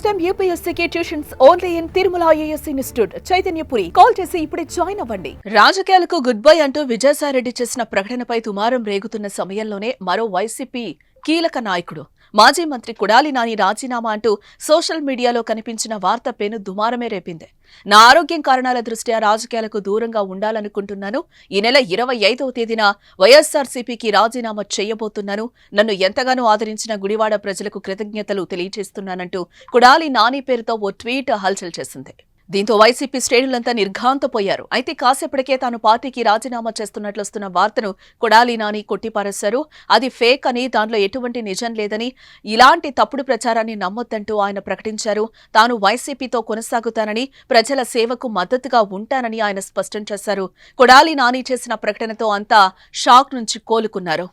Time యూపీఎస్సీకి tuitions only in Tirumala IAS institute Chaitanyapuri. Call చేసి ఇప్పుడే జాయిన్ అవ్వండి. రాజకీయాలకు గుడ్ బై అంటూ విజయసాయిరెడ్డి చేసిన ప్రకటనపై దుమారం రేగుతున్న సమయంలోనే మరో వైసీపీ కీలక నాయకుడు మాజీ మంత్రి కొడాలి నాని రాజీనామా అంటూ సోషల్ మీడియాలో కనిపించిన వార్త పేను దుమారమే రేపింది. నా ఆరోగ్యం కారణాల దృష్ట్యా రాజకీయాలకు దూరంగా ఉండాలనుకుంటున్నాను. ఈ నెల 25వ తేదీన వైఎస్ఆర్సీపీకి రాజీనామా చేయబోతున్నాను. నన్ను ఎంతగానో ఆదరించిన గుడివాడ ప్రజలకు కృతజ్ఞతలు తెలియజేస్తున్నానంటూ కొడాలి నాని పేరుతో ఓ ట్వీట్ హల్చల్ చేసింది. దీంతో వైసీపీ శ్రేణులంతా నిర్ఘాంతపోయారు. అయితే కాసేపటికే తాను పార్టీకి రాజీనామా చేస్తున్నట్లొస్తున్న వార్తను కొడాలి నాని కొట్టిపారేశారు. అది ఫేక్ అని, దాంట్లో ఎటువంటి నిజం లేదని, ఇలాంటి తప్పుడు ప్రచారాన్ని నమ్మొద్దంటూ ఆయన ప్రకటించారు. తాను వైసీపీతో కొనసాగుతానని, ప్రజల సేవకు మద్దతుగా ఉంటానని ఆయన స్పష్టం చేశారు. కొడాలి నాని చేసిన ప్రకటనతో అంతా షాక్ నుంచి కోలుకున్నారు.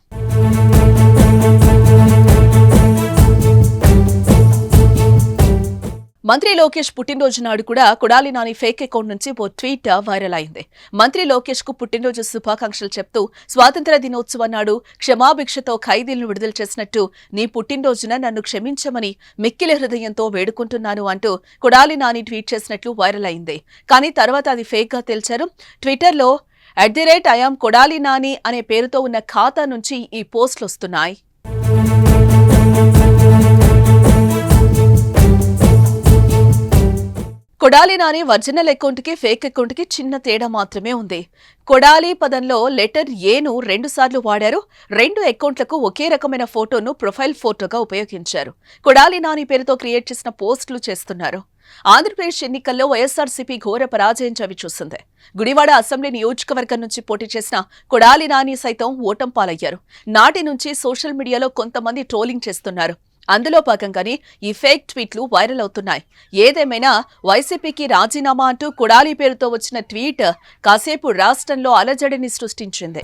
మంత్రి లోకేష్ పుట్టినరోజు నాడు కూడా కొడాలి నాని ఫేక్ అకౌంట్ నుంచి ఓ ట్వీట్ వైరల్ అయింది. మంత్రి లోకేష్ కు పుట్టినరోజు శుభాకాంక్షలు చెప్తూ స్వాతంత్ర్య దినోత్సవం నాడు క్షమాభిక్షతో ఖైదీలను విడుదల చేసినట్టు నీ పుట్టినరోజున నన్ను క్షమించమని మిక్కిలి హృదయంతో వేడుకుంటున్నాను అంటూ కొడాలి నాని ట్వీట్ చేసినట్లు వైరల్ అయింది. కానీ తర్వాత అది ఫేక్ గా తేల్చారు. ట్విట్టర్లో @IAM కొడాలి నాని అనే పేరుతో ఉన్న ఖాతా నుంచి ఈ పోస్టులు వస్తున్నాయి. కొడాలి నాని ఒరిజినల్ అకౌంట్ కి ఫేక్ అకౌంట్ కి చిన్న తేడా మాత్రమే ఉంది. కొడాలి పదంలో లెటర్ ఏను 2 సార్లు వాడారు. 2 అకౌంట్లకు ఒకే రకమైన ఫోటోను ప్రొఫైల్ ఫోటోగా ఉపయోగించారు. కొడాలి నాని పేరుతో క్రియేట్ చేసిన పోస్టులు చేస్తున్నారు. ఆంధ్రప్రదేశ్ ఎన్నికల్లో వైఎస్ఆర్సీపీ ఘోర పరాజయం చవిచూసింది. గుడివాడ అసెంబ్లీ నియోజకవర్గం నుంచి పోటీ చేసిన కొడాలి నాని సైతం ఓటం పాలయ్యారు. నాటి నుంచి సోషల్ మీడియాలో కొంతమంది ట్రోలింగ్ చేస్తున్నారు. అందులో భాగంగానే ఈ ఫేక్ ట్వీట్లు వైరల్ అవుతున్నాయి. ఏదేమైనా వైసీపీకి రాజీనామా అంటూ కొడాలి పేరుతో వచ్చిన ట్వీట్ కాసేపు రాష్ట్రంలో అలజడిని సృష్టించింది.